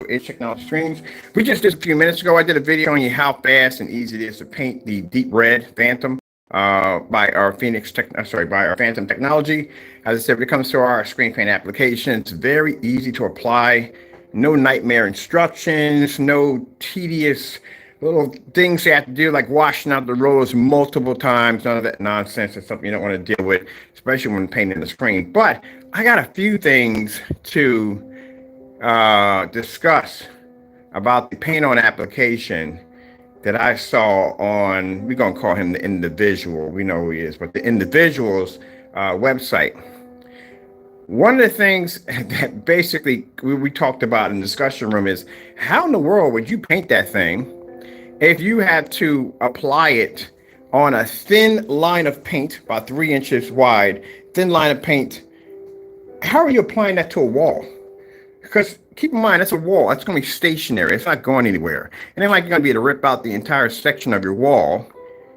Edge Technology Screens. We just did a few minutes ago. I did a video on you how fast and easy it is to paint the deep red Phantom by our by our Phantom Technology. As I said, when it comes to our screen paint application, it's very easy to apply. No nightmare instructions, no tedious little things you have to do, like washing out the rollers multiple times. None of that nonsense. It's something you don't want to deal with, especially when painting the screen. But I got a few things to discuss about the paint on application that I saw on, we're going to call him the Individual. We know who he is, but the Individual's website. One of the things that basically we talked about in the discussion room is how in the world would you paint that thing if you had to apply it on a thin line of paint, about 3 inches wide, thin line of paint? How are you applying that to a wall? Because keep in mind, that's a wall. That's going to be stationary. It's not going anywhere. And then like you're going to be able to rip out the entire section of your wall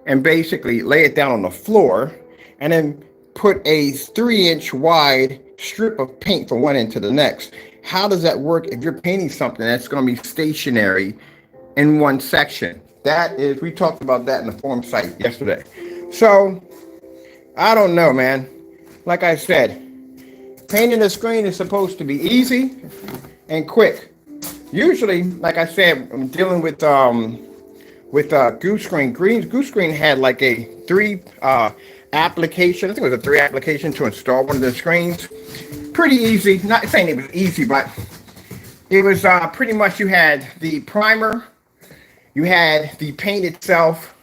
and basically lay it down on the floor and then put a 3-inch wide strip of paint from one end to the next. How does that work if you're painting something that's going to be stationary in one section? That is, we talked about that in the forum site yesterday. So I don't know, man. Like I said, painting the screen is supposed to be easy and quick. Usually, like I said, I'm dealing with Goose Screen. Goose Screen had like a 3 application. I think it was a 3 application to install one of the screens. Pretty easy. Not saying it was easy, but it was pretty much, you had the primer, you had the paint itself,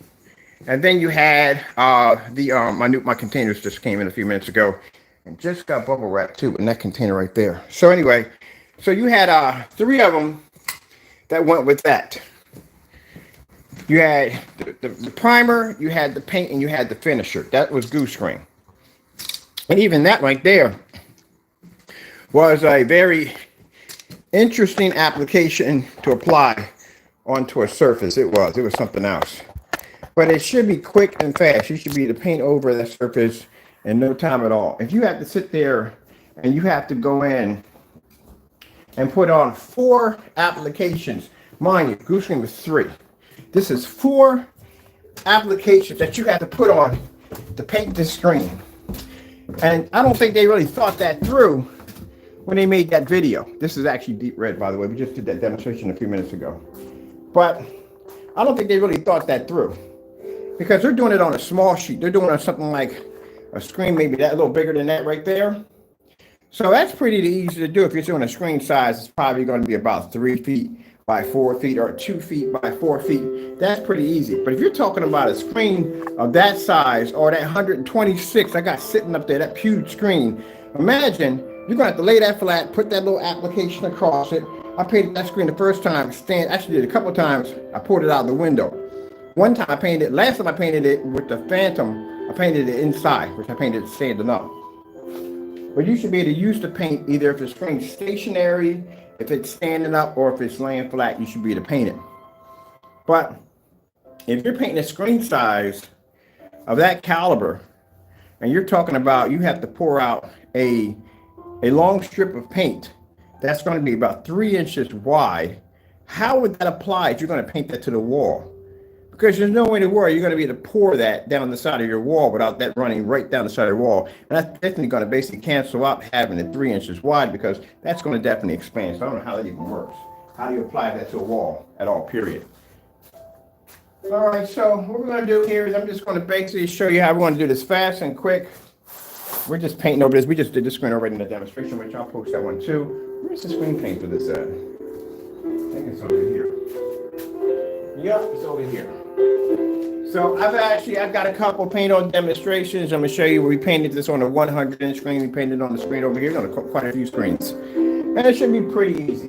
and then you had my containers just came in a few minutes ago and just got bubble wrap too in that container right there. So anyway, so you had 3 of them that went with that. You had the primer, you had the paint, and you had the finisher. That was Goose Screen. And even that right there was a very interesting application to apply onto a surface. It was something else. But it should be quick and fast. You should be able to paint over that surface in no time at all. If you have to sit there and you have to go in and put on 4 applications, mind you, Goose Screen was 3. This is 4 applications that you have to put on to paint this screen. And I don't think they really thought that through when they made that video. This is actually deep red, by the way. We just did that demonstration a few minutes ago. But I don't think they really thought that through, because they're doing it on a small sheet. They're doing it on something like a screen maybe that a little bigger than that right there. So that's pretty easy to do. If you're doing a screen size, it's probably going to be about 3 feet by 4 feet or 2 feet by 4 feet. That's pretty easy. But if you're talking about a screen of that size, or that 126 I got sitting up there, that huge screen, imagine you're going to have to lay that flat, put that little application across it. I painted that screen the first time, actually did a couple times. I pulled it out the window. One time last time I painted it with the Phantom, I painted it inside, which I painted standing up. But you should be able to use the paint either if the screen's stationary, if it's standing up, or if it's laying flat. You should be able to paint it. But if you're painting a screen size of that caliber, and you're talking about you have to pour out a long strip of paint that's going to be about 3 inches wide, how would that apply if you're going to paint that to the wall? Because there's no way in the world you're going to be able to pour that down the side of your wall without that running right down the side of the wall. And that's definitely going to basically cancel out having it 3 inches wide, because that's going to definitely expand. So I don't know how that even works. How do you apply that to a wall at all, period? All right, so what we're going to do here is I'm just going to basically show you how we're going to do this fast and quick. We're just painting over this. We just did the screen already in the demonstration, which I'll post that one too. Where's the screen paint for this at? I think it's over here. Yep, it's over here. So I've got a couple paint on demonstrations. I'm going to show you. We painted this on a 100-inch screen. We painted on the screen over here on quite a few screens. And it should be pretty easy.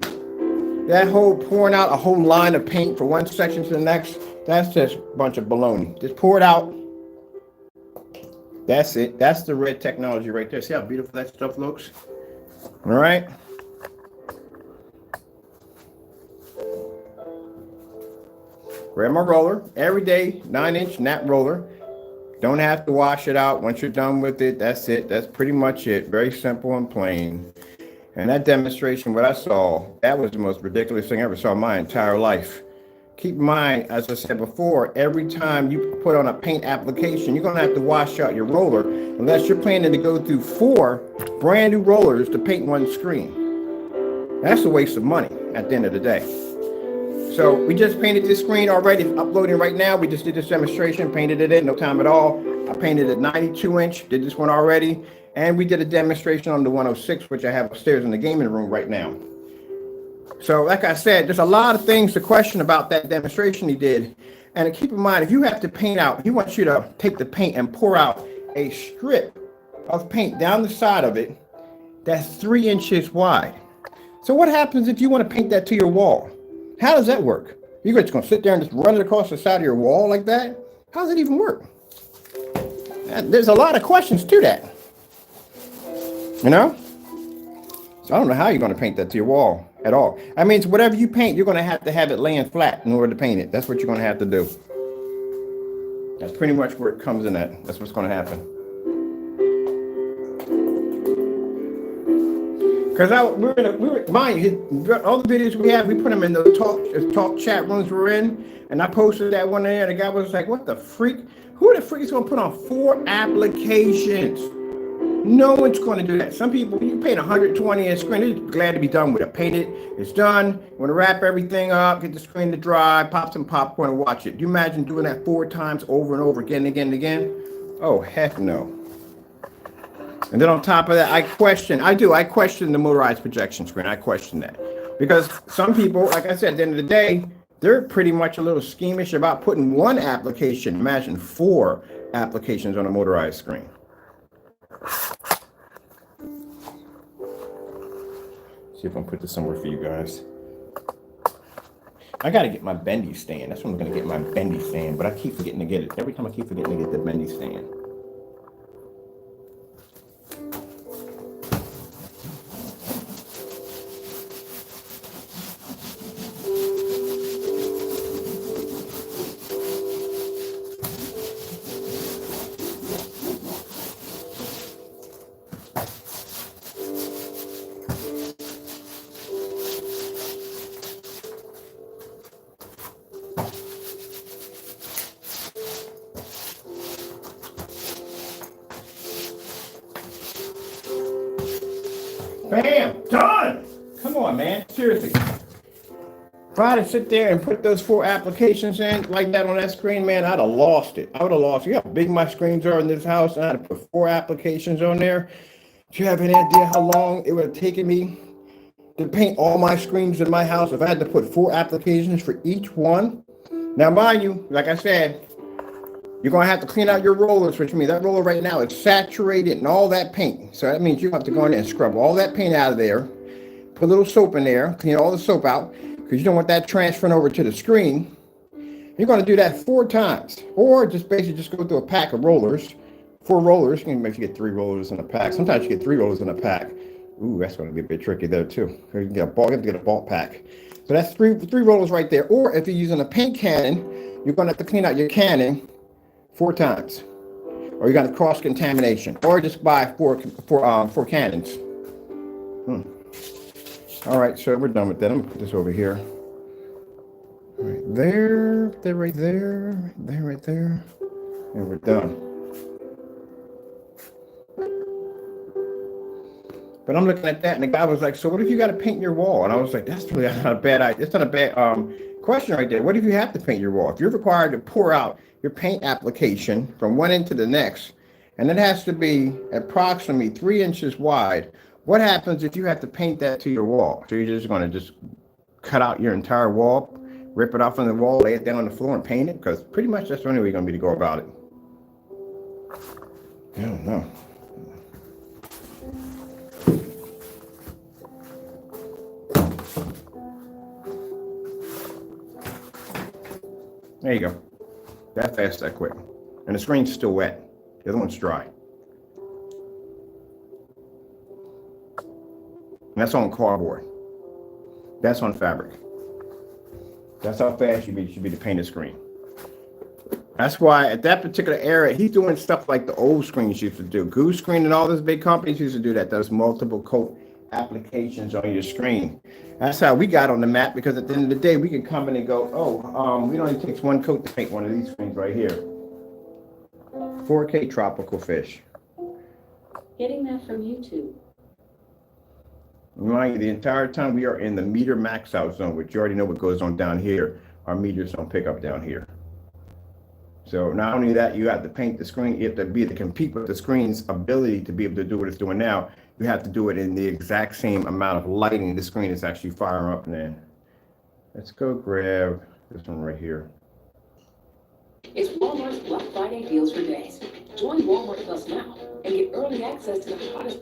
That whole pouring out a whole line of paint from one section to the next, that's just a bunch of baloney. Just pour it out. That's it. That's the red technology right there. See how beautiful that stuff looks? All right. Grab my roller, everyday 9-inch nap roller. Don't have to wash it out. Once you're done with it, that's it. That's pretty much it. Very simple and plain. And that demonstration, what I saw, that was the most ridiculous thing I ever saw in my entire life. Keep in mind, as I said before, every time you put on a paint application, you're going to have to wash out your roller unless you're planning to go through 4 brand new rollers to paint one screen. That's a waste of money at the end of the day. So we just painted this screen already, uploading right now. We just did this demonstration, painted it in no time at all. I painted it 92 inch, did this one already. And we did a demonstration on the 106, which I have upstairs in the gaming room right now. So like I said, there's a lot of things to question about that demonstration he did. And keep in mind, if you have to paint out, he wants you to take the paint and pour out a strip of paint down the side of it that's 3 inches wide. So what happens if you want to paint that to your wall? How does that work? You're just going to sit there and just run it across the side of your wall like that? How does it even work? There's a lot of questions to that. You know? So I don't know how you're going to paint that to your wall at all. I mean, it's whatever you paint, you're going to have it laying flat in order to paint it. That's what you're going to have to do. That's pretty much where it comes in at. That's what's going to happen. Because mind you, all the videos we have, we put them in the talk chat rooms we're in, and I posted that one there, and the guy was like, what the freak? Who the freak is going to put on 4 applications? No one's going to do that. Some people, you paint 120 inch screen, they're glad to be done with it. Paint it, it's done. Want to wrap everything up, get the screen to dry, pop some popcorn and watch it. Do you imagine doing that 4 times over and over again and again and again? Oh, heck no. And then on top of that, I question the motorized projection screen. I question that. Because some people, like I said, at the end of the day, they're pretty much a little squeamish about putting 1 application, imagine 4 applications on a motorized screen. See if I can put this somewhere for you guys. I got to get my bendy stand. That's when I'm going to get my bendy stand, but I keep forgetting to get it. Every time I keep forgetting to get the bendy stand. Bam! Done! Come on, man. Seriously. If I had to sit there and put those 4 applications in like that on that screen, man, I'd have lost it. I would have lost it. You know how big my screens are in this house, and I had to put 4 applications on there. Do you have any idea how long it would have taken me to paint all my screens in my house if I had to put 4 applications for each one? Now, mind you, like I said, you're going to have to clean out your rollers, which means that roller right now is saturated in all that paint. So that means you have to go in there and scrub all that paint out of there, put a little soap in there, clean all the soap out, because you don't want that transferring over to the screen. You're going to do that 4 times, or just basically just go through a pack of rollers, 4 rollers. You can make you get 3 rollers in a pack. Sometimes you get 3 rollers in a pack. Ooh, that's going to be a bit tricky there too. You can get a bulk, you have to get a bulk pack. So that's three rollers right there. Or if you're using a paint cannon, you're going to have to clean out your cannon 4 times, or you got a cross contamination, or just buy four cannons. All right, so we're done with that. I'm gonna put this over here. Right there, right there, right there, and we're done. But I'm looking at that, and the guy was like, "So what if you got to paint your wall?" And I was like, "That's really not a bad idea. It's not a bad question right there. What if you have to paint your wall? If you're required to pour out your paint application from one end to the next, and it has to be approximately 3 inches wide, what happens if you have to paint that to your wall? So you're just going to just cut out your entire wall, rip it off on the wall, lay it down on the floor and paint it? Because pretty much that's the only way you're going to be to go about it. I don't know. There you go. That fast, that quick. And the screen's still wet. The other one's dry. And that's on cardboard. That's on fabric. That's how fast you should be to paint a screen. That's why at that particular era, he's doing stuff like the old screens used to do. Goose Screen and all those big companies used to do that. Those multiple coat applications on your screen. That's how we got on the map, because at the end of the day, we can come in and go, oh, it only takes one coat to paint one of these screens right here. 4K tropical fish. Getting that from YouTube. Remind you, the entire time we are in the meter max out zone, which you already know what goes on down here. Our meters don't pick up down here. So not only that, you have to paint the screen, you have to be able to compete with the screen's ability to be able to do what it's doing now. You have to do it in the exact same amount of lighting the screen is actually firing up in. Let's go grab this one right here. It's Walmart's Black Friday deals for days. Join Walmart Plus now and get early access to the hottest.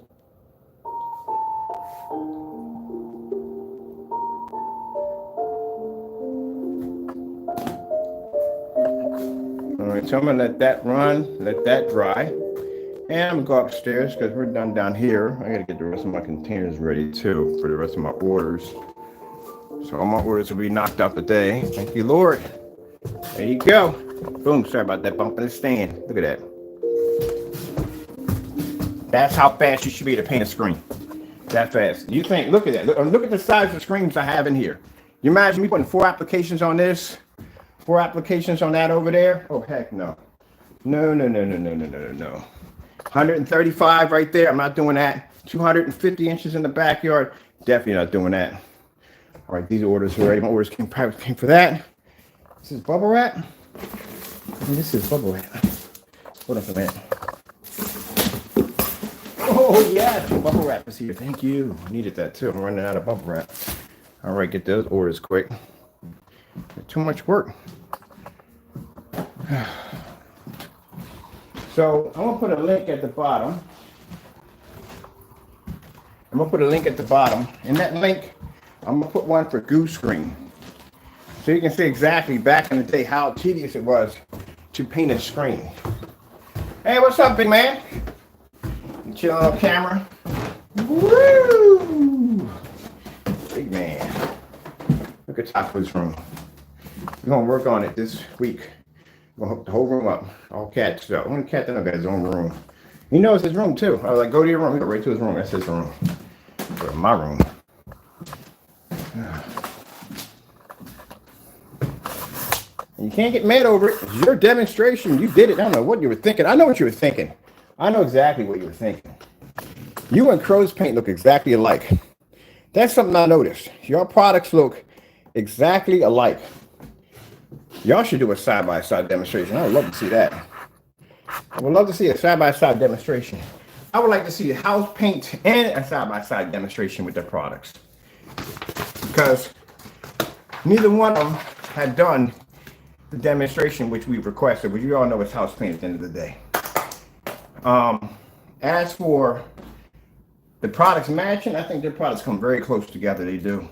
All right, so I'm gonna let that run, let that dry. And I'm gonna go upstairs because we're done down here. I gotta get the rest of my containers ready too for the rest of my orders. So all my orders will be knocked out today. Thank you, Lord. There you go. Boom, sorry about that bump in the stand. Look at that. That's how fast you should be to paint a screen. That fast. You think, look at that. Look at the size of screens I have in here. You imagine me putting 4 applications on this, 4 applications on that over there? Oh, heck no. No. 135 right there. I'm not doing that. 250 inches in the backyard. Definitely not doing that. All right, these orders are ready. My orders came for that. This is bubble wrap. And this is bubble wrap. Hold on for a minute. Oh, yes, bubble wrap is here. Thank you. I needed that too. I'm running out of bubble wrap. All right, get those orders quick. Too much work. So I'm gonna put a link at the bottom. In that link, I'm gonna put one for Goose Screen. So you can see exactly back in the day how tedious it was to paint a screen. Hey, what's up, big man? You chilling on camera? Woo! Big man. Look at Taco's room. We're gonna work on it this week. We're gonna hook the whole room up. All cats stuff. Only cat that got his own room. He knows his room too. I was like, go to your room. We go right to his room. That's his room. Go to my room. You can't get mad over it. It's your demonstration. You did it. I don't know what you were thinking. I know what you were thinking. I know exactly what you were thinking. You and Crow's Paint look exactly alike. That's something I noticed. Your products look exactly alike. Y'all should do a side-by-side demonstration. I would love to see that. I would love to see a side-by-side demonstration. I would like to see house paint and a side-by-side demonstration with their products. Because neither one of them had done the demonstration which we requested, but you all know it's house paint at the end of the day. As for the products matching, I think their products come very close together. They do.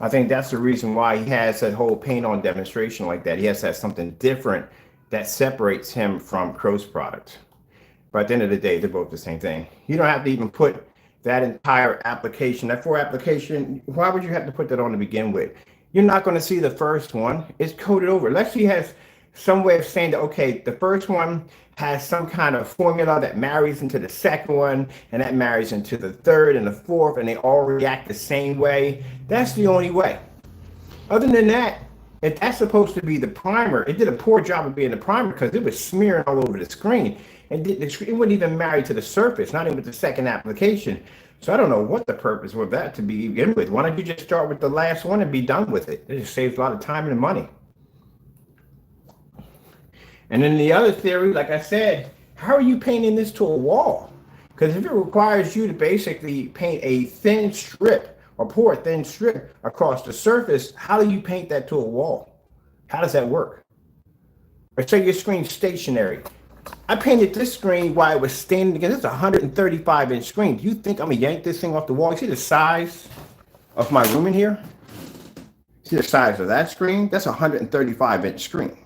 I think that's the reason why he has that whole paint on demonstration like that. He has to have something different that separates him from Crow's product. But at the end of the day, they're both the same thing. You don't have to even put that entire application, that 4 application. Why would you have to put that on to begin with? You're not going to see the first one. It's coded over. Let's see, he has some way of saying that, okay, the first one has some kind of formula that marries into the second one, and that marries into the third and the fourth, and they all react the same way. That's the only way. Other than that, if that's supposed to be the primer, it did a poor job of being the primer because it was smearing all over the screen. And it wouldn't even marry to the surface, not even with the second application. So I don't know what the purpose of that to begin with. Why don't you just start with the last one and be done with it? It just saves a lot of time and money. And then the other theory, like I said, how are you painting this to a wall? Because if it requires you to basically paint a thin strip or pour a thin strip across the surface, how do you paint that to a wall? How does that work? Or say your screen's stationary. I painted this screen while it was standing against. It's a 135-inch screen. Do you think I'm gonna yank this thing off the wall? You see the size of my room in here? See the size of that screen? That's a 135-inch screen.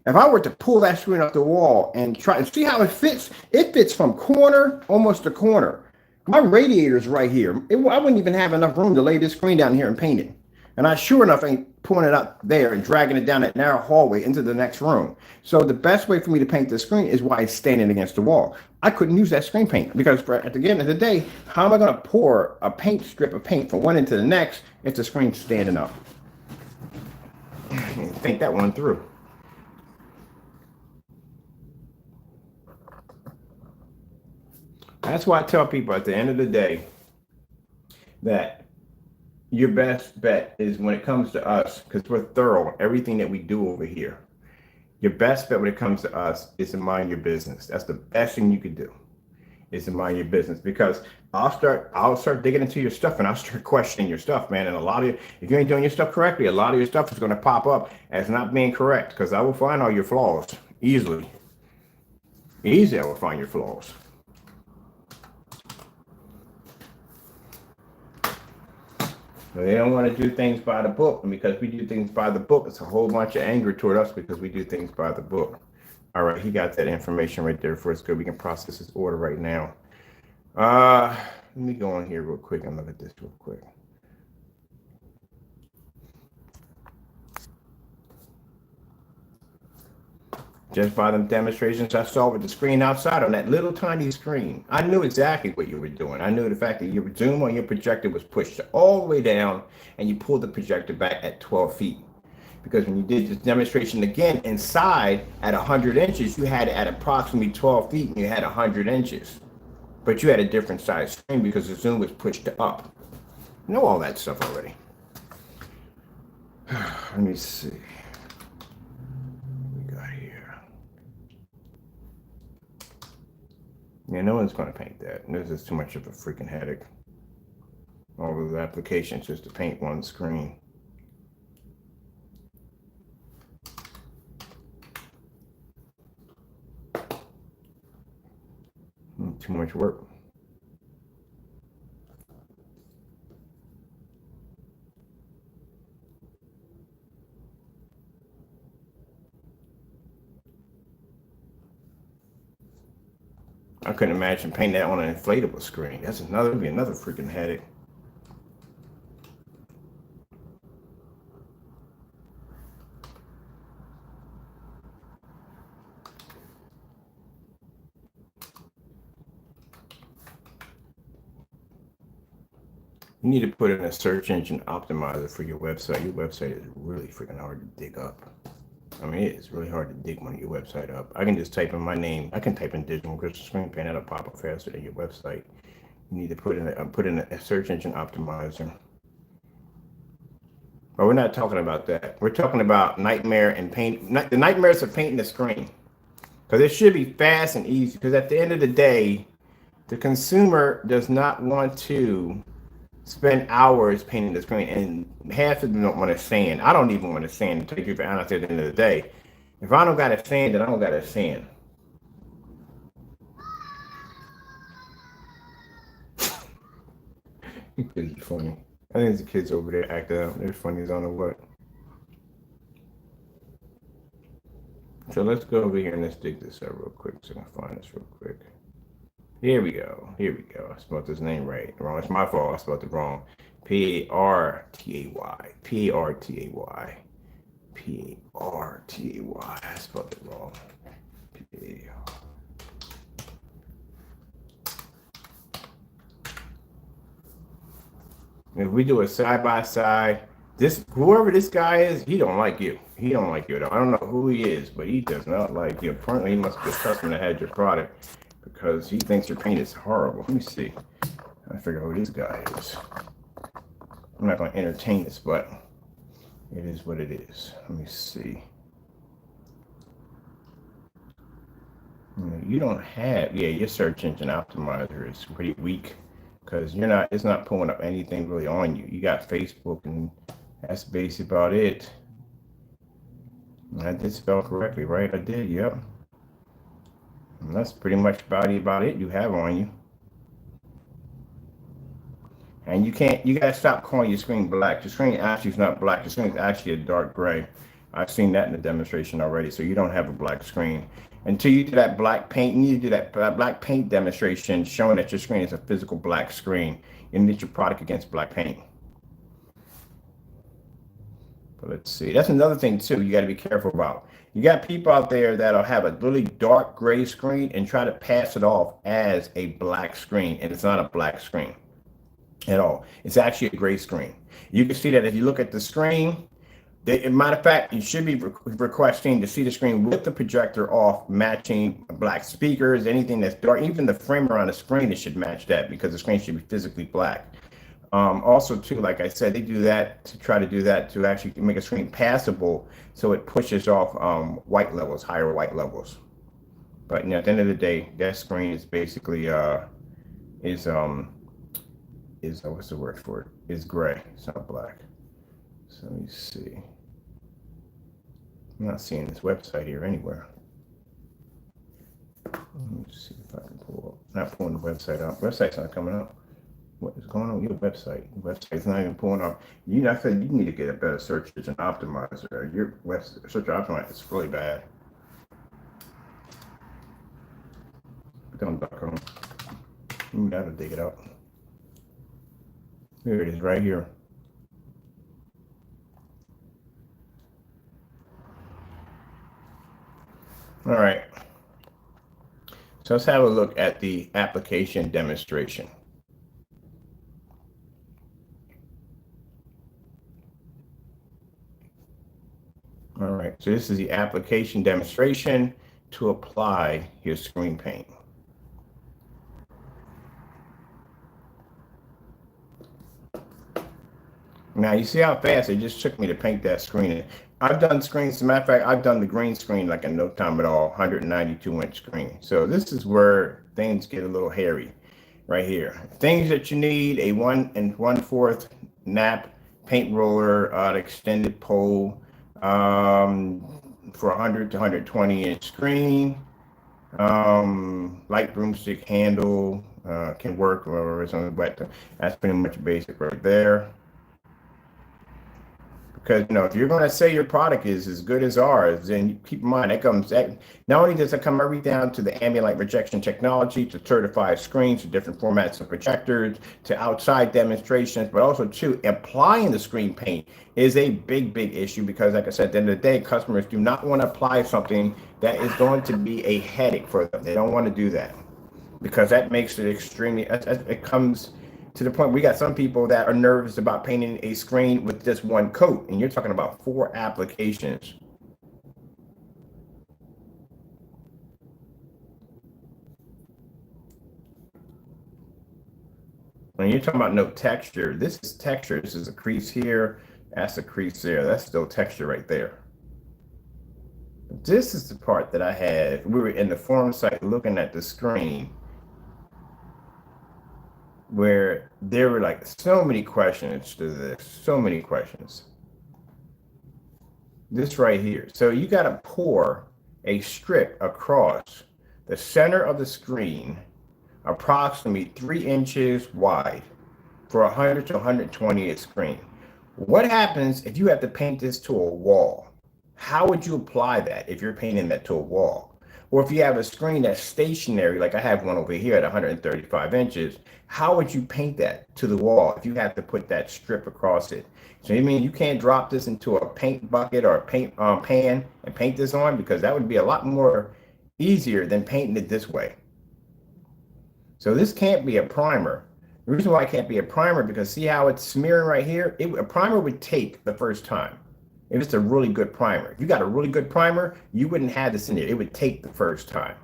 If I were to pull that screen off the wall and try and see how it fits from corner almost to corner. My radiator's right here. I wouldn't even have enough room to lay this screen down here and paint it. And I sure enough ain't pulling it up there and dragging it down that narrow hallway into the next room. So the best way for me to paint the screen is while it's standing against the wall. I couldn't use that screen paint because at the end of the day, how am I going to pour a paint strip of paint from one end to the next if the screen's standing up? Think that one through. That's why I tell people at the end of the day that your best bet is when it comes to us, because we're thorough on everything that we do over here. Your best bet when it comes to us is to mind your business. That's the best thing you could do, is to mind your business, because I'll start digging into your stuff and I'll start questioning your stuff, man. And a lot of if you ain't doing your stuff correctly, a lot of your stuff is going to pop up as not being correct, because I will find all your flaws easily. I will find your flaws. They don't want to do things by the book, and because we do things by the book, it's a whole bunch of anger toward us because we do things by the book. All right, he got that information right there for us. Good, we can process his order right now. Let me go on here real quick and look at this real quick. Just by them demonstrations I saw with the screen outside on that little tiny screen, I knew exactly what you were doing. I knew the fact that your zoom on your projector was pushed all the way down and you pulled the projector back at 12 feet. Because when you did this demonstration again inside at 100 inches, you had it at approximately 12 feet and you had 100 inches. But you had a different size screen because the zoom was pushed up. You know all that stuff already. Let me see. Yeah, no one's going to paint that. This is too much of a freaking headache. All those applications just to paint one screen. Too much work. I couldn't imagine painting that on an inflatable screen. That'd be another freaking headache. You need to put in a search engine optimizer for your website. Your website is really freaking hard to dig up. I mean, it's really hard to dig one of your website up. I can just type in my name. I can type in Digital Crystal Screen Paint. That'll pop up faster than your website. You need to put in a search engine optimizer. But we're not talking about that. We're talking about nightmare and paint. The nightmares of painting the screen, because it should be fast and easy. Because at the end of the day, the consumer does not want to spend hours painting the screen, and half of them don't want to sand. I don't even want to sand, to take you for honest at the end of the day. If I don't got to sand, then I don't got to sand. It's funny. I think the kids over there acting out. They're funny as I don't know what. So let's go over here and let's dig this up real quick so I can find this real quick. Here we go. I spelled his name right. Wrong. It's my fault. I spelled it wrong. P-A-R-T-A-Y. P-A-R-T-A-Y. P-A-R-T-A-Y. I spelled it wrong. P-A-R. If we do a side by side, whoever this guy is, he don't like you. He don't like you at all. I don't know who he is, but he does not like you. Apparently, he must be a customer that had your product, because he thinks your paint is horrible. Let me see. I figure out who this guy is. I'm not going to entertain this, but it is what it is. Let me see. You don't have, your search engine optimizer is pretty weak, because it's not pulling up anything really on you. You got Facebook, and that's basically about it. I did spell correctly, right? I did, yep. And that's pretty much about it you have on you. And you gotta stop calling your screen black. Your screen actually is not black. Your screen is actually a dark gray. I've seen that in the demonstration already. So you don't have a black screen. Until you do that black paint, you need to do that black paint demonstration showing that your screen is a physical black screen. You need your product against black paint. But let's see. That's another thing too. You got to be careful about. You got people out there that'll have a really dark gray screen and try to pass it off as a black screen, and it's not a black screen at all. It's actually a gray screen. You can see that if you look at the screen. Matter of fact, you should be requesting to see the screen with the projector off, matching black speakers, anything that's dark, even the frame around the screen, it should match that because the screen should be physically black. Also, too, like I said, they do that to try to do that to actually make a screen passable, so it pushes off white levels, higher white levels. But at the end of the day, that screen is basically is what's the word for it? Is gray. It's not black. So let me see. I'm not seeing this website here anywhere. Let me see if I can pull up. Not pulling the website up. Website's not coming up. What is going on with your website? The website's not even pulling up. I said you need to get a better search engine optimizer. Your search optimizer is really bad. Don't.com. You gotta dig it up. Here it is, right here. All right. So let's have a look at the application demonstration. All right. So this is the application demonstration to apply your screen paint. Now you see how fast it just took me to paint that screen. I've done screens, as a matter of fact, I've done the green screen like in no time at all, 192-inch screen. So this is where things get a little hairy right here. Things that you need: a 1 1/4 nap paint roller, extended pole for 100 to 120-inch screen, light broomstick handle can work or it's on, but that's pretty much basic right there. Because if you're going to say your product is as good as ours, then keep in mind that not only does it come right down to the ambient light rejection technology, to certified screens, to different formats of projectors, to outside demonstrations, but also to applying the screen paint is a big issue, because like I said, at the end of the day, customers do not want to apply something that is going to be a headache for them. They don't want to do that, because that makes it extremely, it comes to the point we got some people that are nervous about painting a screen with just one coat, and you're talking about 4 applications. When you're talking about no texture, this is texture. This is a crease here, that's a crease there. That's still texture right there. This is the part that I had. We were in the forum site looking at the screen, where there were like so many questions to this, so many questions. This right here. So you got to pour a strip across the center of the screen, approximately 3 inches wide, for 100 to 120 inch screen. What happens if you have to paint this to a wall? How would you apply that if you're painting that to a wall? Or if you have a screen that's stationary, like I have one over here at 135 inches, how would you paint that to the wall if you have to put that strip across it? So you mean you can't drop this into a paint bucket or a paint pan and paint this on? Because that would be a lot more easier than painting it this way. So this can't be a primer. The reason why it can't be a primer, because see how it's smearing right here? A primer would take the first time. If it's a really good primer. If you got a really good primer, you wouldn't have this in there. It would take the first time.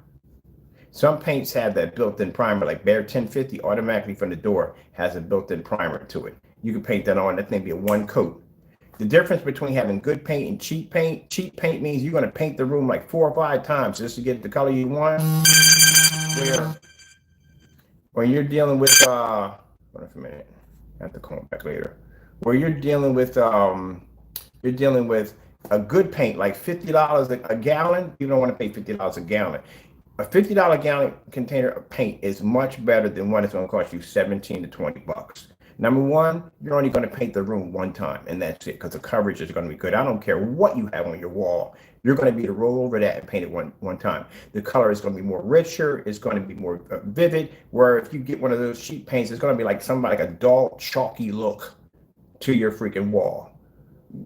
Some paints have that built-in primer, like Behr 1050 automatically from the door has a built-in primer to it. You can paint that on, that thing be a 1 coat. The difference between having good paint and cheap paint means you're going to paint the room like 4 or 5 times just to get the color you want. When you're dealing with, hold on a minute, I have to call back later. Where you're dealing with a good paint, like $50 a gallon. You don't want to pay $50 a gallon. A $50 gallon container of paint is much better than one that's going to cost you 17 to 20 bucks. Number one, you're only going to paint the room 1 time, and that's it, because the coverage is going to be good. I don't care what you have on your wall. You're going to be able to roll over that and paint it one time. The color is going to be more richer. It's going to be more vivid. Where if you get one of those cheap paints, it's going to be like a dull, chalky look to your freaking wall.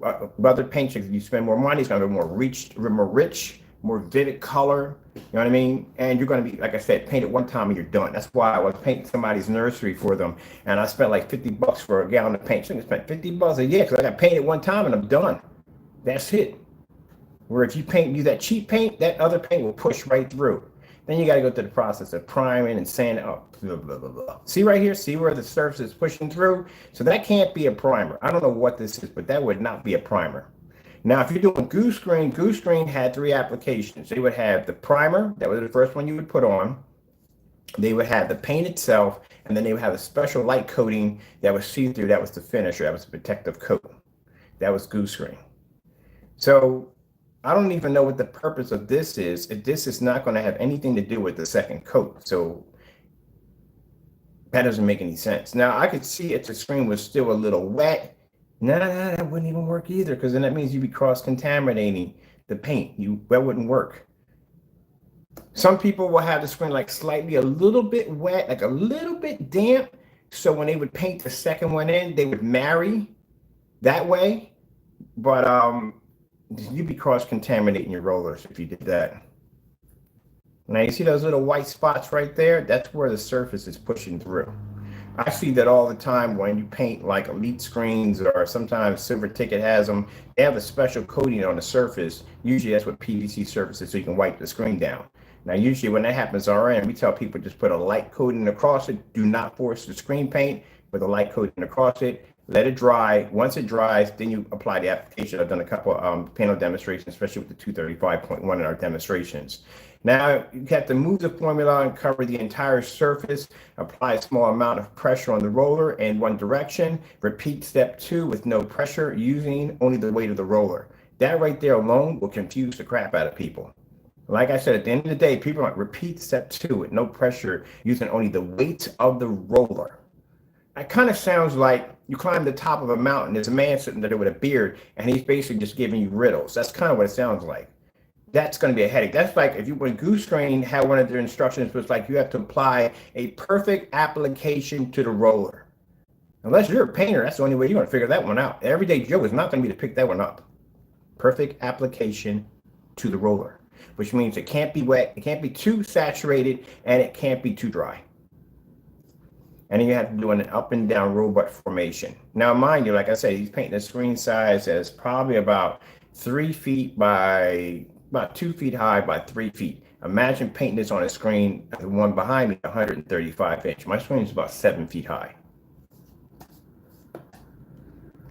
other paints, you spend more money, it's going to be more rich, more vivid color. You know what I mean? And you're going to be, like I said, paint it one time and you're done. That's why I was painting somebody's nursery for them, and I spent like $50 for a gallon of paint. So I spent $50 a year because I got painted one time and I'm done. That's it. Where if you use that cheap paint, that other paint will push right through. Then you got to go through the process of priming and sanding up. Blah, blah, blah, blah. See right here? See where the surface is pushing through? So that can't be a primer. I don't know what this is, but that would not be a primer. Now, if you're doing Goose Green had 3 applications. They would have the primer. That was the first one you would put on. They would have the paint itself, and then they would have a special light coating that was see-through. That was the finisher. That was the protective coat. That was Goose Green. So I don't even know what the purpose of this is. If this is not going to have anything to do with the second coat. So that doesn't make any sense. Now, I could see if the screen was still a little wet. No, that wouldn't even work either, because then that means you'd be cross-contaminating the paint. That wouldn't work. Some people will have the screen like slightly a little bit wet, like a little bit damp. So when they would paint the second one in, they would marry that way. But you'd be cross-contaminating your rollers if you did that. Now you see those little white spots right there? That's where the surface is pushing through. I see that all the time when you paint like Elite screens, or sometimes Silver Ticket has them. They have a special coating on the surface. Usually that's what PVC surfaces, so you can wipe the screen down. Now usually when that happens we tell people just put a light coating across it. Do not force the screen paint, put a light coating across it. Let it dry. Once it dries, then you apply the application. I've done a couple panel demonstrations, especially with the 235.1 in our demonstrations. Now you have to move the formula and cover the entire surface. Apply a small amount of pressure on the roller in one direction. Repeat step 2 with no pressure, using only the weight of the roller. That right there alone will confuse the crap out of people. Like I said, at the end of the day, people want repeat step 2 with no pressure, using only the weight of the roller. It kind of sounds like you climb the top of a mountain. There's a man sitting there with a beard, and he's basically just giving you riddles. That's kind of what it sounds like. That's going to be a headache. That's like if when Goose Green had one of their instructions was like you have to apply a perfect application to the roller. Unless you're a painter, that's the only way you're going to figure that one out. Everyday Joe is not going to be to pick that one up. Perfect application to the roller, which means it can't be wet, it can't be too saturated, and it can't be too dry. And then you have to do an up and down robot formation. Now, mind you, like I said, he's painting a screen size as probably about 3 feet by about 2 feet high by 3 feet. Imagine painting this on a screen, the one behind me, 135 inch. My screen is about 7 feet high.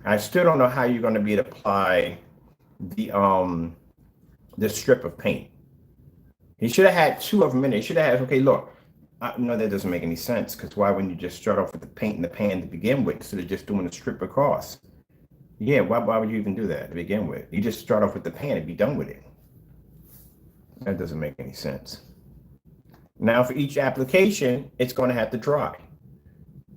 I still don't know how you're going to be able to apply the strip of paint. He should have had 2 of them in there. He should have had, okay, look. No, that doesn't make any sense, because why wouldn't you just start off with the paint in the pan to begin with, instead of just doing a strip across? Yeah, why would you even do that to begin with? You just start off with the pan and be done with it. That doesn't make any sense. Now, for each application, it's going to have to dry,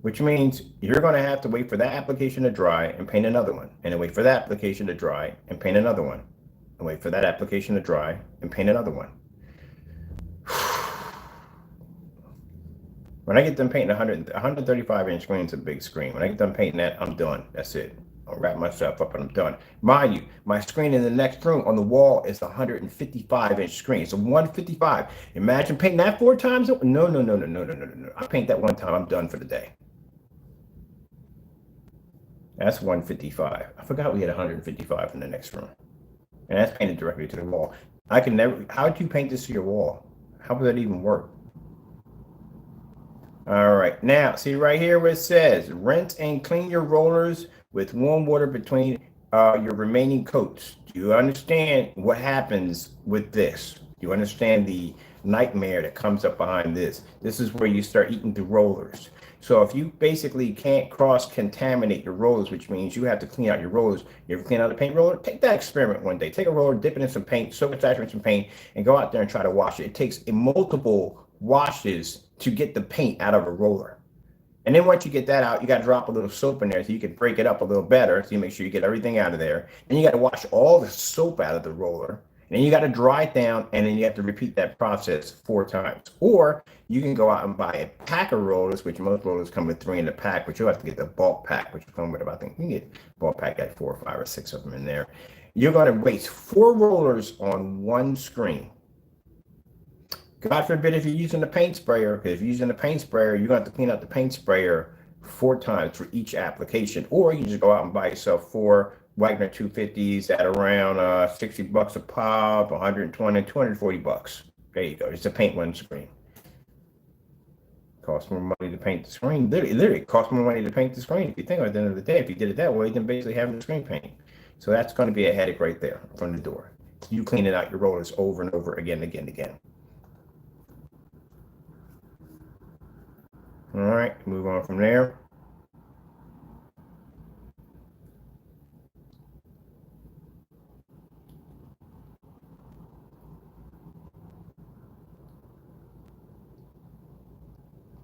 which means you're going to have to wait for that application to dry and paint another one, and then wait for that application to dry and paint another one, and wait for that application to dry and paint another one. When I get done painting 135 inch screen is a big screen. When I get done painting that, I'm done. That's it. I'll wrap myself up and I'm done. Mind you, my screen in the next room on the wall is a 155 inch screen. It's a 155. Imagine painting that 4 times. No. I paint that one time, I'm done for the day. That's 155. I forgot we had 155 in the next room. And that's painted directly to the wall. I can never, how do you paint this to your wall? How would that even work? All right, now see right here where it says rinse and clean your rollers with warm water between your remaining coats. Do you understand what happens with this? Do you understand the nightmare that comes up behind this? This is where you start eating the rollers. So if you basically can't cross-contaminate your rollers, which means you have to clean out your rollers, you ever clean out a paint roller? Take that experiment one day. Take a roller, dip it in some paint, soak it, saturate some paint, and go out there and try to wash it. It takes multiple washes to get the paint out of a roller. And then once you get that out, you got to drop a little soap in there so you can break it up a little better, so you make sure you get everything out of there. And you got to wash all the soap out of the roller. And then you got to dry it down, and then you have to repeat that process 4 times. Or you can go out and buy a pack of rollers, which most rollers come with 3 in the pack, but you'll have to get the bulk pack, which will come with about, I think you can get bulk pack at 4 or 5 or 6 of them in there. You're going to waste 4 rollers on one screen. God forbid if you're using the paint sprayer, because if you're using the paint sprayer, you're going to have to clean out the paint sprayer 4 times for each application. Or you just go out and buy yourself 4 Wagner 250s at around $60 a pop, 120, 240 bucks. There you go. It's to paint one screen. Costs more money to paint the screen. Literally costs more money to paint the screen. If you think at the end of the day, if you did it that way, then basically having the screen paint. So that's going to be a headache right there from the door. You cleaning out your rollers over and over again, again, again. All right, move on from there.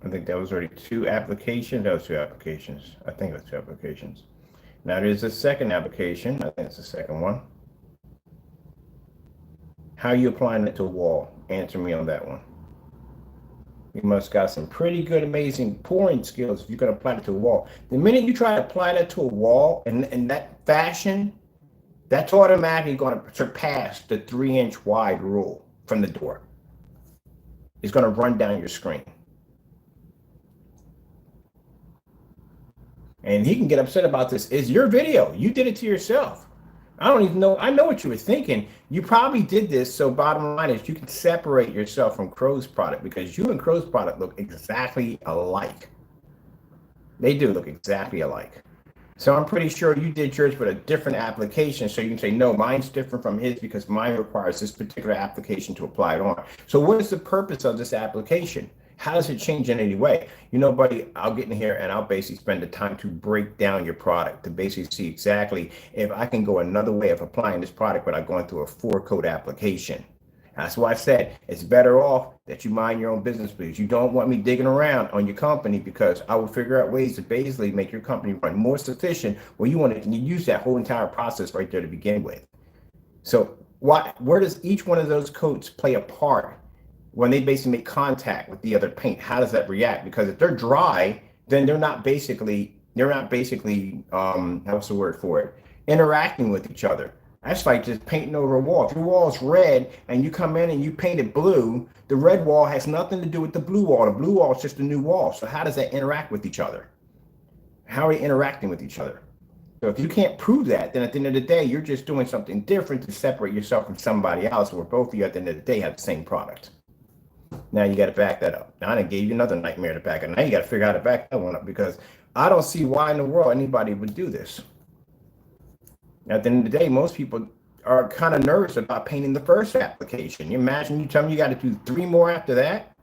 I think that was already 2 applications. That was 2 applications. I think it was 2 applications. Now there's a second application. I think it's the second one. How are you applying it to a wall? Answer me on that one. You must got some pretty good, amazing pouring skills if you're going to apply it to a wall. The minute you try to apply that to a wall in that fashion, that's automatically going to surpass the 3-inch wide rule from the door. It's going to run down your screen. And he can get upset about this. It's your video. You did it to yourself. I don't even know. I know what you were thinking. You probably did this. So bottom line is you can separate yourself from Crow's product because you and Crow's product look exactly alike. They do look exactly alike. So I'm pretty sure you did yours with a different application. So you can say, no, mine's different from his because mine requires this particular application to apply it on. So what is the purpose of this application? How does it change in any way? You know, buddy, I'll get in here and I'll basically spend the time to break down your product to basically see exactly if I can go another way of applying this product without going through a 4-code application. That's why I said it's better off that you mind your own business, please. You don't want me digging around on your company because I will figure out ways to basically make your company run more sufficient where you want to use that whole entire process right there to begin with. So where does each one of those coats play a part? When they basically make contact with the other paint, how does that react? Because if they're dry, then they're not basically, what's the word for it? Interacting with each other. That's like just painting over a wall. If your wall is red and you come in and you paint it blue, the red wall has nothing to do with the blue wall. The blue wall is just a new wall. So how does that interact with each other? How are they interacting with each other? So if you can't prove that, then at the end of the day, you're just doing something different to separate yourself from somebody else where both of you at the end of the day have the same product. Now you got to back that up. Now I done gave you another nightmare to back it. Now you got to figure out how to back that one up because I don't see why in the world anybody would do this. At the end of the day, most people are kind of nervous about painting the first application. You imagine you tell me you got to do 3 more after that?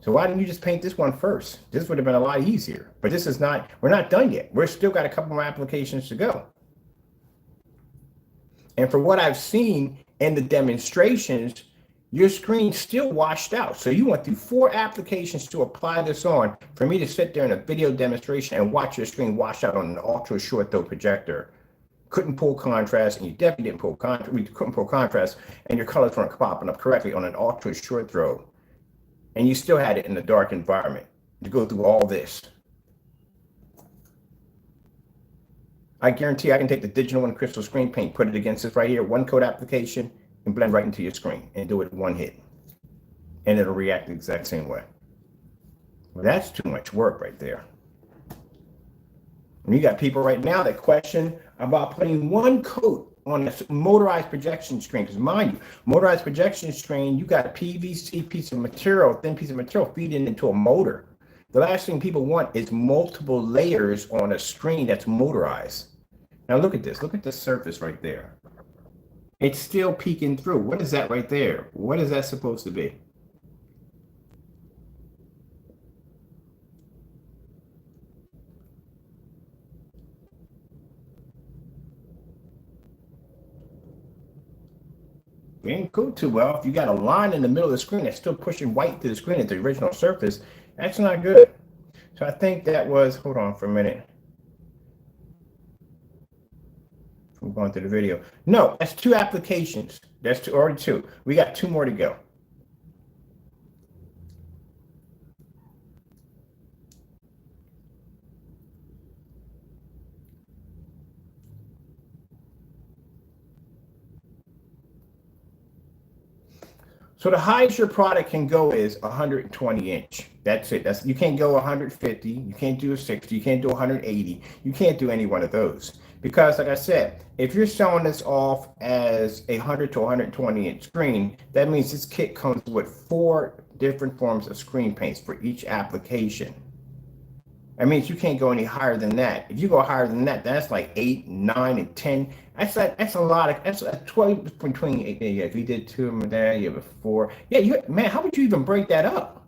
So why didn't you just paint this one first? This would have been a lot easier. But this is not, we're not done yet. We're still got a couple more applications to go. And for what I've seen in the demonstrations, your screen's still washed out. So you went through 4 applications to apply this on for me to sit there in a video demonstration and watch your screen wash out on an ultra short throw projector. Couldn't pull contrast, and you definitely didn't pull contrast. We couldn't pull contrast, and your colors weren't popping up correctly on an ultra short throw. And you still had it in a dark environment to go through all this. I guarantee I can take the Digital One Crystal Screen Paint, put it against this right here, 1-code application, and blend right into your screen and do it in 1 hit. And it'll react the exact same way. Well, that's too much work right there. And you got people right now that question about putting 1 coat on a motorized projection screen. Because mind you, motorized projection screen, you got a PVC piece of material, thin piece of material feeding into a motor. The last thing people want is multiple layers on a screen that's motorized. Now look at this. Look at the surface right there. It's still peeking through. What is that right there? What is that supposed to be? It ain't cool too well. If you got a line in the middle of the screen that's still pushing white to the screen at the original surface, that's not good. So I think that was, hold on for a minute. I'm going through the video. No, that's 2 applications. That's two, already 2. We got 2 more to go. So the highest your product can go is 120 inch. That's it. That's, you can't go 150. You can't do a 60. You can't do 180. You can't do any one of those because, like I said, if you're selling this off as a 100 to 120 inch screen, that means this kit comes with 4 different forms of screen paints for each application. That means you can't go any higher than that. If you go higher than that, that's like 8, 9, and 10. That's a lot of, that's a 12 between, yeah, if you did 2 of them there, you have a 4. Yeah, man, how would you even break that up?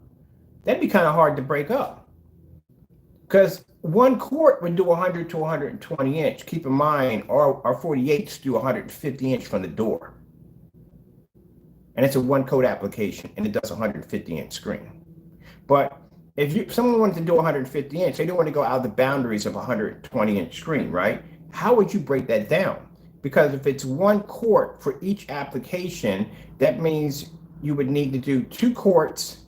That'd be kind of hard to break up. Because 1 quart would do 100 to 120 inch. Keep in mind, our 48s do 150 inch from the door. And it's a 1 coat application, and it does 150 inch screen. But if someone wanted to do 150 inch, they don't want to go out of the boundaries of 120 inch screen, right? How would you break that down? Because if it's 1 quart for each application, that means you would need to do 2 quarts.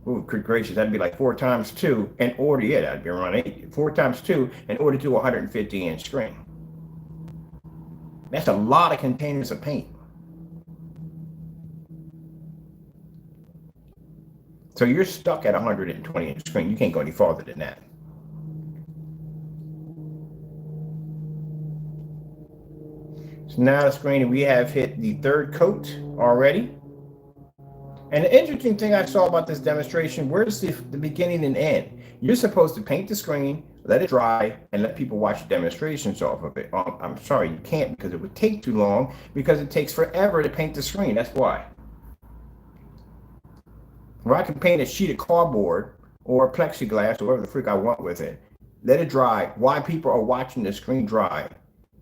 Oh, good gracious, that'd be like 4 times 2 in order. Yeah, that'd be around 8. 4 times 2 in order to do a 150 inch screen. That's a lot of containers of paint. So you're stuck at 120 inch screen. You can't go any farther than that. So now the screen, we have hit the 3rd coat already. And the interesting thing I saw about this demonstration, where's the beginning and end? You're supposed to paint the screen, let it dry, and let people watch demonstrations off of it. I'm sorry, you can't because it would take too long because it takes forever to paint the screen. That's why. Where I can paint a sheet of cardboard or plexiglass or whatever the freak I want with it, let it dry while people are watching the screen dry,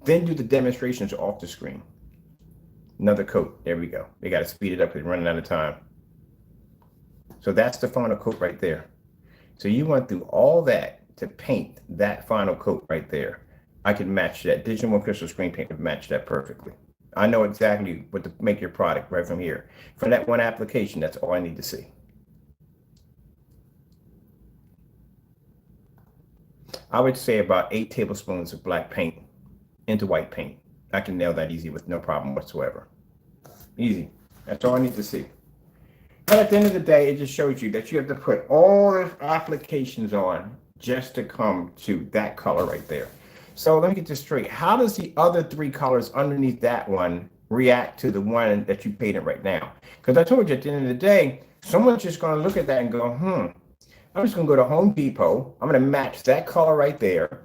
then do the demonstrations off the screen. Another coat. There we go. They got to speed it up because they're running out of time. So that's the final coat right there. So you went through all that to paint that final coat right there. I can match that. Digital One Crystal screen paint would match that perfectly. I know exactly what to make your product right from here. From that 1 application, that's all I need to see. I would say about 8 tablespoons of black paint into white paint. I can nail that easy with no problem whatsoever. Easy. That's all I need to see. But at the end of the day, it just shows you that you have to put all the applications on just to come to that color right there. So let me get this straight. How does the other 3 colors underneath that one react to the one that you painted right now? Because I told you at the end of the day, someone's just going to look at that and go, I'm just going to go to Home Depot. I'm going to match that color right there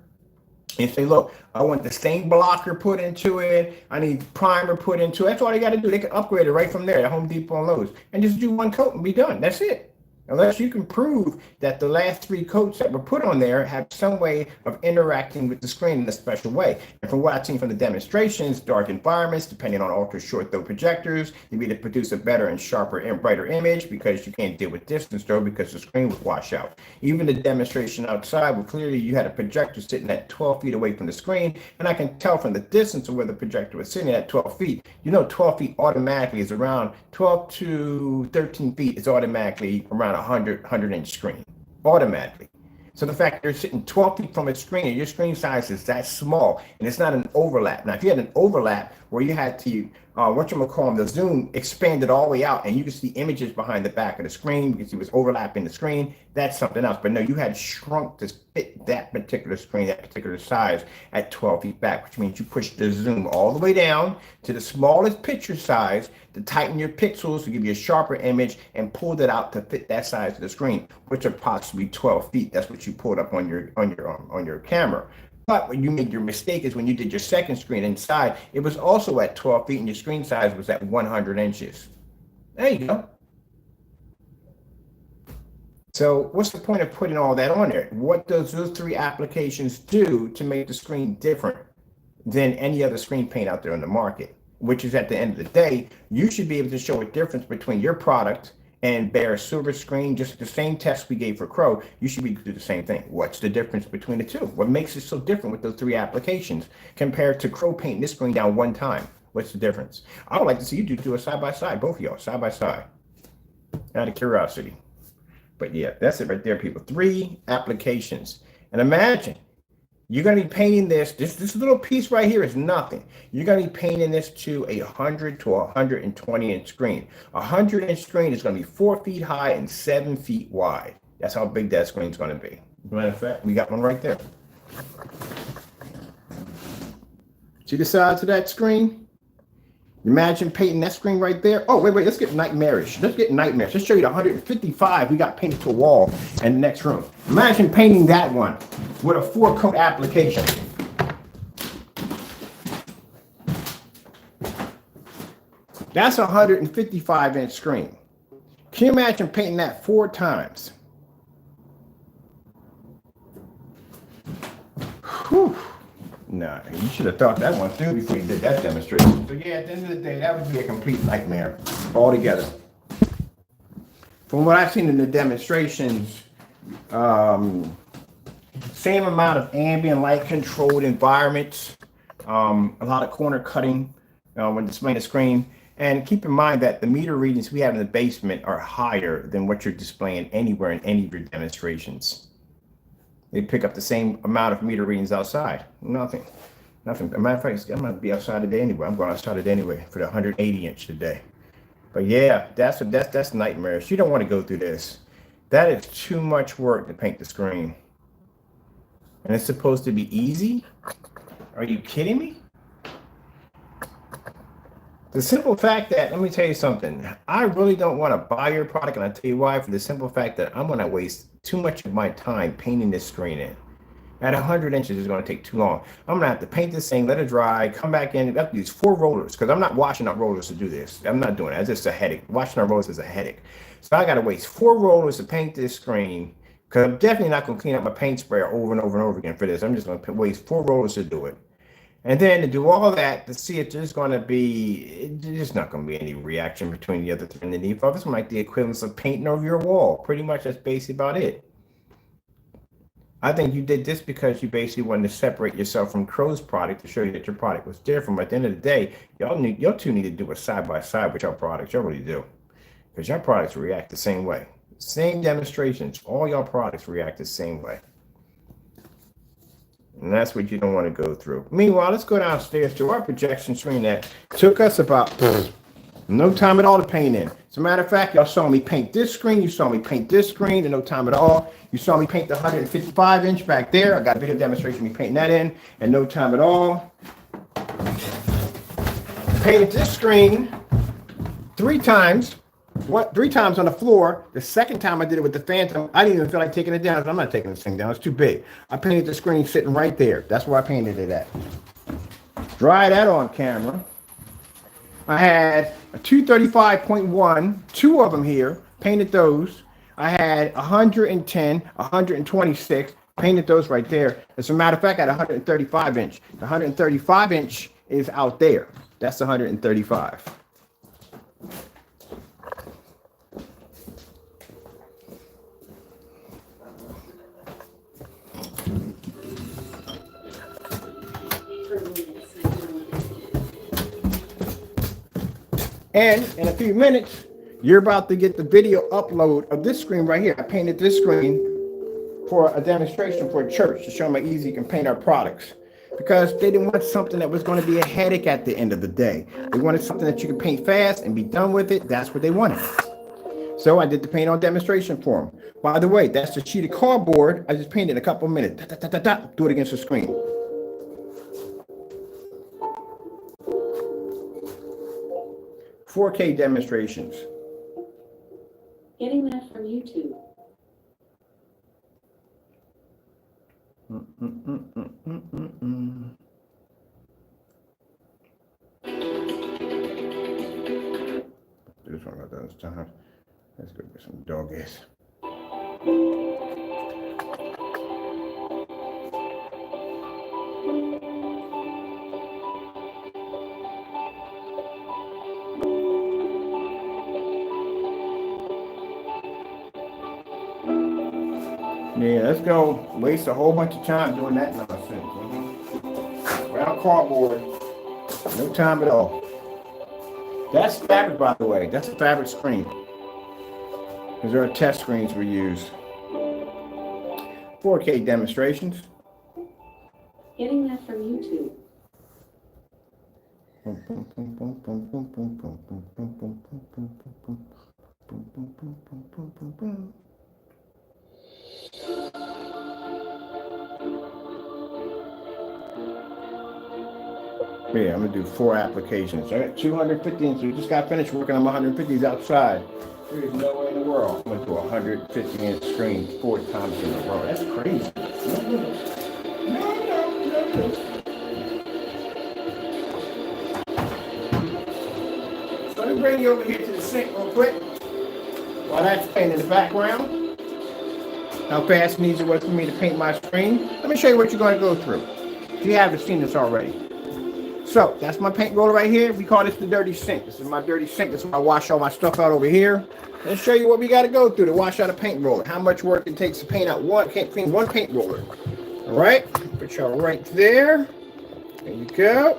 and say, look, I want the stain blocker put into it. I need primer put into it. That's all they got to do. They can upgrade it right from there at Home Depot and Lowe's and just do 1 coat and be done. That's it. Unless you can prove that the last 3 coats that were put on there have some way of interacting with the screen in a special way. And from what I've seen from the demonstrations, dark environments, depending on ultra short throw projectors, you'll be able to produce a better and sharper and brighter image because you can't deal with distance throw because the screen would wash out. Even the demonstration outside, well, clearly you had a projector sitting at 12 feet away from the screen, and I can tell from the distance of where the projector was sitting at 12 feet. You know, 12 feet automatically is around 12 to 13 feet is automatically around 100 inch screen automatically. So the fact that you're sitting 12 feet from a screen and your screen size is that small and it's not an overlap. Now, if you had an overlap where you had to, the zoom expanded all the way out and you can see images behind the back of the screen because it was overlapping the screen, that's something else. But no, you had shrunk to fit that particular screen, that particular size at 12 feet back, which means you pushed the zoom all the way down to the smallest picture size to tighten your pixels to give you a sharper image and pulled it out to fit that size of the screen, which are possibly 12 feet. That's what you pulled up on your camera. But when you made your mistake is when you did your second screen inside, it was also at 12 feet and your screen size was at 100 inches. There you go. So what's the point of putting all that on there? What does those 3 applications do to make the screen different than any other screen paint out there on the market? Which is at the end of the day, you should be able to show a difference between your product and bear silver screen, just the same test we gave for Crow, you should be able to do the same thing. What's the difference between the two? What makes it so different with those three applications compared to Crow painting this screen down one time? What's the difference? I would like to see you do a side by side, both of y'all, side by side, out of curiosity. But yeah, that's it right there, people. 3 applications. And imagine you're going to be painting this little piece right here is nothing. You're going to be painting this to a 100 to 120 inch screen. A 100-inch screen is going to be 4 feet high and 7 feet wide. That's how big that screen is going to be. Matter of fact, we got one right there. See the size of that screen? Imagine painting that screen right there. Oh, wait, let's get nightmarish. Let's show you the 155 we got painted to a wall in the next room. Imagine painting that one with a 4-coat application. That's a 155-inch screen. Can you imagine painting that 4 times? Whew. No, you should have thought that one through before you did that demonstration. So yeah, at the end of the day, that would be a complete nightmare altogether. From what I've seen in the demonstrations, same amount of ambient light controlled environments, a lot of corner cutting when displaying the screen. And keep in mind that the meter readings we have in the basement are higher than what you're displaying anywhere in any of your demonstrations. They pick up the same amount of meter readings outside. Nothing. As a matter of fact, I'm going to be outside today anyway. I'm going outside today anyway for the 180-inch today. But yeah, that's nightmarish. You don't want to go through this. That is too much work to paint the screen. And it's supposed to be easy? Are you kidding me? The simple fact that, let me tell you something, I really don't want to buy your product, and I'll tell you why, for the simple fact that I'm going to waste too much of my time painting this screen in. At 100 inches, it's going to take too long. I'm going to have to paint this thing, let it dry, come back in. I have to use 4 rollers, because I'm not washing up rollers to do this. I'm not doing it. It's just a headache. Washing up rollers is a headache. So I got to waste 4 rollers to paint this screen, because I'm definitely not going to clean up my paint sprayer over and over and over again for this. I'm just going to waste 4 rollers to do it. And then to do all that, to see if there's going to be, there's not going to be any reaction between the other 3 and the default. It's like the equivalence of painting over your wall. Pretty much that's basically about it. I think you did this because you basically wanted to separate yourself from Crow's product to show you that your product was different. But at the end of the day, y'all two need to do a side-by-side with your products. Y'all really do. Because your products react the same way. Same demonstrations. All your products react the same way. And that's what you don't want to go through. Meanwhile, let's go downstairs to our projection screen that took us about no time at all to paint in. As a matter of fact, y'all saw me paint this screen. You saw me paint this screen in no time at all. You saw me paint the 155-inch back there. I got a video demonstration of me painting that in no time at all. Painted this screen 3 times. 3 times on the floor. The second time I did it with the Phantom, I didn't even feel like taking it down. I'm not taking this thing down. It's too big. I painted the screen sitting right there. That's where I painted it at. Dry that on camera. I had a 235.1, 2 of them here. Painted those. I had 110, 126. Painted those right there. As a matter of fact, I had 135-inch. The 135-inch is out there. That's the 135. And in a few minutes, you're about to get the video upload of this screen right here. I painted this screen for a demonstration for a church to show them how easy you can paint our products. Because they didn't want something that was going to be a headache at the end of the day. They wanted something that you could paint fast and be done with it. That's what they wanted. So I did the paint on demonstration for them. By the way, that's the sheet of cardboard. I just painted in a couple of minutes. Do it against the screen. $4K demonstrations. Getting that from YouTube. This one about this time. Let's go get some doggies. Yeah, let's go waste a whole bunch of time doing that nonsense. Brown cardboard, no time at all. That's fabric, by the way. That's a fabric screen. These are test screens we use. 4K demonstrations. Getting that from YouTube. Yeah, I'm gonna do 4 applications. I got 250, so we just got finished working on my 150s outside. There's no way in the world I'm gonna do a 150-inch screen 4 times in a row. That's crazy. No. So let me bring you over here to the sink real quick. While that's playing in the background, how fast and easy it was for me to paint my screen. Let me show you what you're gonna go through if you haven't seen this already. So that's my paint roller right here. We call this the dirty sink. This is my dirty sink. This is where I wash all my stuff out over here. Let's show you what we got to go through to wash out a paint roller. How much work it takes to paint out one paint roller. All right, put y'all right there. There you go.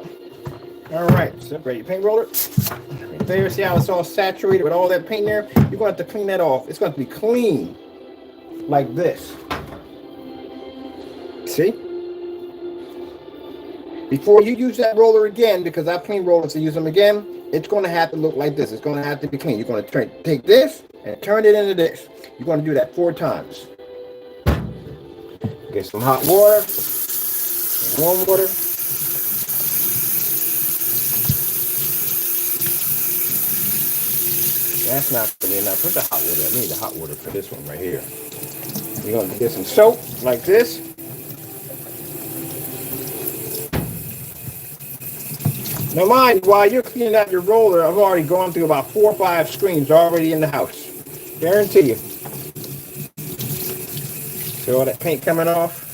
All right, separate your paint roller. Right there, see how it's all saturated with all that paint there? You're going to have to clean that off. It's going to be clean like this. See? Before you use that roller again, because I've cleaned rollers to use them again, it's going to have to look like this. It's going to have to be clean. You're going to take this and turn it into this. You're going to do that 4 times. Get some hot water, some warm water. That's not really enough. Put the hot water. I need the hot water for this one right here. You're going to get some soap like this. Now mind, while you're cleaning out your roller, I've already gone through about 4 or 5 screens already in the house. Guarantee you. See all that paint coming off?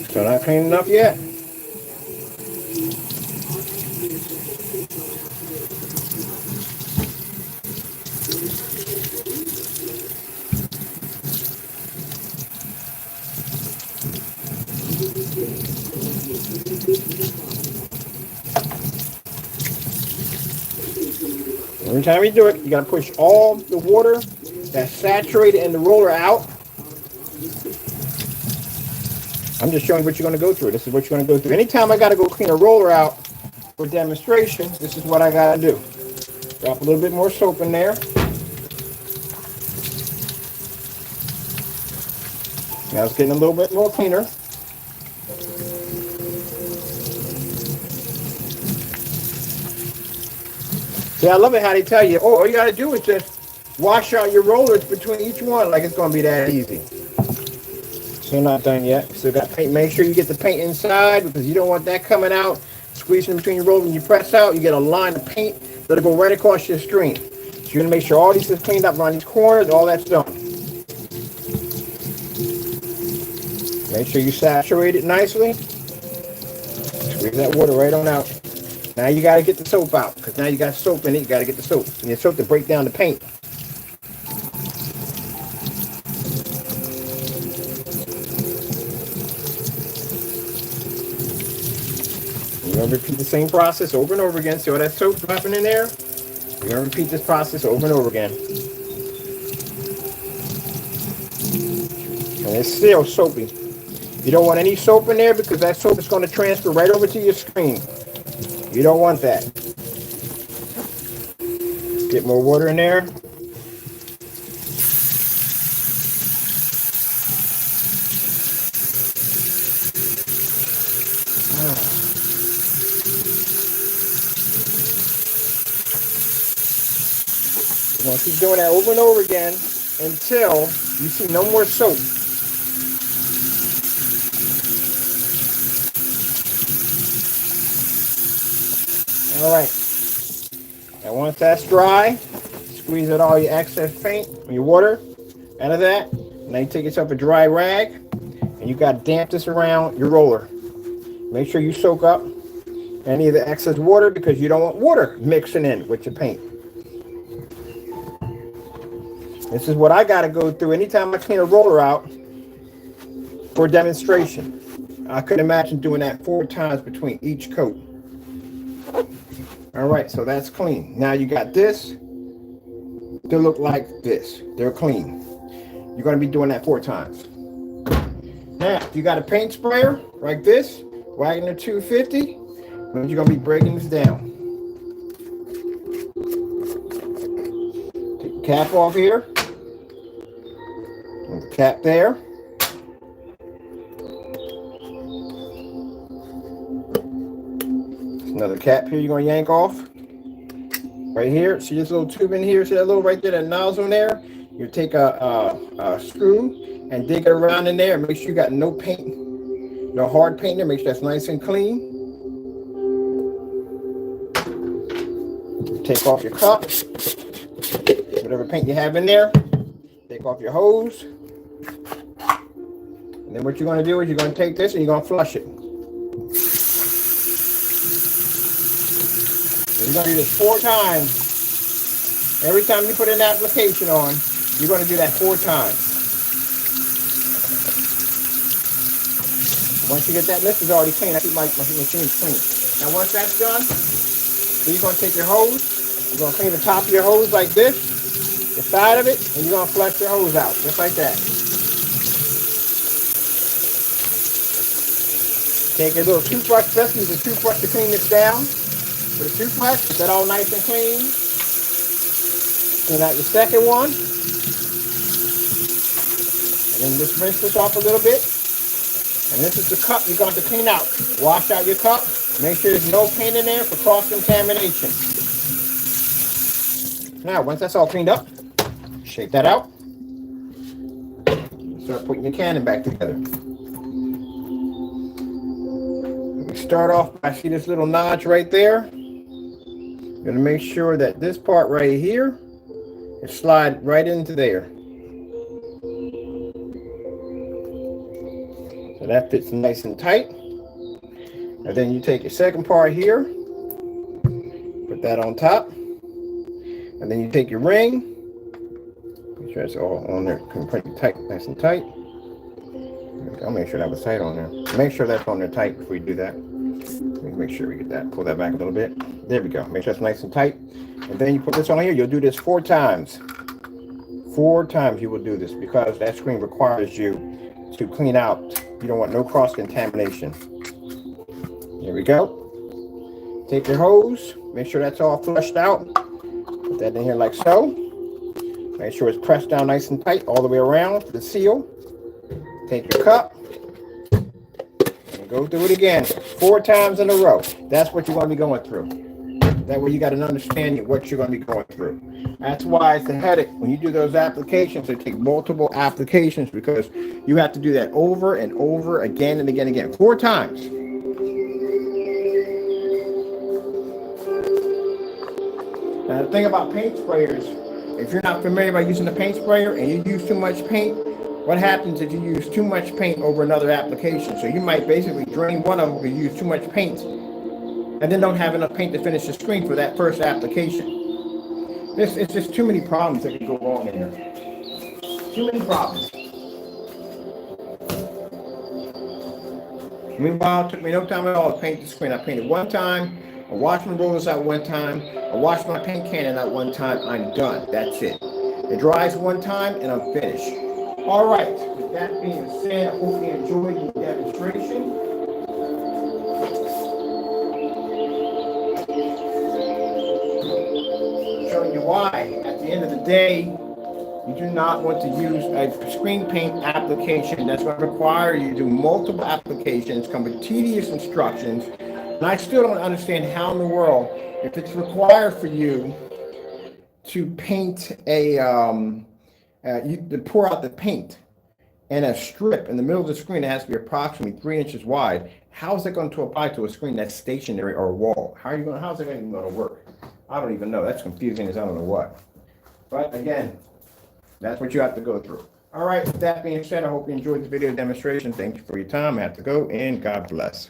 Still not clean enough yet? Every time you do it, you got to push all the water that's saturated in the roller out. I'm just showing what you're going to go through. This is what you're going to go through. Anytime I got to go clean a roller out for demonstration, this is what I got to do. Drop a little bit more soap in there. Now it's getting a little bit more cleaner. Yeah, I love it how they tell you, oh, all you got to do is just wash out your rollers between each one, like it's going to be that easy. Still not done yet. Still got paint. Make sure you get the paint inside because you don't want that coming out, squeezing between your rollers. When you press out, you get a line of paint that'll go right across your screen. So you're going to make sure all these is cleaned up around these corners, all that's done. Make sure you saturate it nicely. Squeeze that water right on out. Now you got to get the soap out because now you got soap in it. You got to get the soap. You need soap to break down the paint. You're going to repeat the same process over and over again. See all that soap dropping in there? You're going to repeat this process over and over again. And it's still soapy. You don't want any soap in there because that soap is going to transfer right over to your screen. You don't want that. Get more water in there. You're going to keep doing that over and over again until you see no more soap. All right. Now once that's dry, squeeze out all your excess paint, your water out of that. Now you take yourself a dry rag and you got to damp this around your roller. Make sure you soak up any of the excess water because you don't want water mixing in with your paint. This is what I got to go through anytime I clean a roller out for demonstration. I couldn't imagine doing that 4 times between each coat. All right, so that's clean. Now you got this. They look like this. They're clean. You're going to be doing that 4 times. Now, if you got a paint sprayer like this, Wagner 250, then you're going to be breaking this down. Take the cap off here. And the cap there. Another cap here you're going to yank off. Right here. See this little tube in here? See that little right there, that nozzle in there? You take a screw and dig it around in there. Make sure you got no paint, no hard paint there. Make sure that's nice and clean. Take off your cup. Whatever paint you have in there. Take off your hose. And then what you're going to do is you're going to take this and you're going to flush it. You're going to do this 4 times. Every time you put an application on, you're going to do that 4 times. Once you get that, this is already clean. I keep my machine clean. Now once that's done, so you're going to take your hose. You're going to clean the top of your hose like this, the side of it, and you're going to flush your hose out, just like that. Take your little toothbrush, best use a toothbrush to clean this down. With a toothbrush, get that all nice and clean. Clean out your second one. And then just rinse this off a little bit. And this is the cup you're going to clean out. Wash out your cup. Make sure there's no paint in there for cross-contamination. Now, once that's all cleaned up, shake that out. Start putting your cannon back together. We start off by, see this little notch right there? You're going to make sure that this part right here is slide right into there. So that fits nice and tight. And then you take your second part here, put that on top. And then you take your ring. Make sure it's all on there, pretty tight, nice and tight. I'll make sure that was tight on there. Make sure that's on there tight before you do that. Make sure we get that. Pull that back a little bit. There we go. Make sure it's nice and tight. And then you put this on here. You'll do this 4 times. 4 times you will do this because that screen requires you to clean out. You don't want no cross-contamination. Here we go. Take your hose. Make sure that's all flushed out. Put that in here like so. Make sure it's pressed down nice and tight all the way around for the seal. Take your cup. Go through it again 4 times in a row. That's what you're going to be going through. That way you got an understanding of what you're going to be going through. That's why it's a headache. When you do those applications, they take multiple applications because you have to do that over and over again and again and again. 4 times. Now the thing about paint sprayers, if you're not familiar by using a paint sprayer and you use too much paint, what happens if you use too much paint over another application? So you might basically drain one of them because you use too much paint and then don't have enough paint to finish the screen for that first application. It's just too many problems that can go wrong in here. Too many problems. Meanwhile, it took me no time at all to paint the screen. I painted 1 time, I washed my rollers out 1 time, I washed my paint cannon out 1 time, I'm done. That's it. It dries 1 time and I'm finished. All right, with that being said, I hope you enjoyed the demonstration. Showing you why, at the end of the day, you do not want to use a screen paint application that's going to require you to do multiple applications, come with tedious instructions. And I still don't understand how in the world, if it's required for you to paint to pour out the paint and a strip in the middle of the screen that has to be approximately 3 inches wide, how is it going to apply to a screen that's stationary or a wall? How's it even going to work? I don't even know. That's confusing as I don't know what. But again, that's what you have to go through. All right, with that being said, I hope you enjoyed the video demonstration. Thank you for your time. I have to go, and God bless.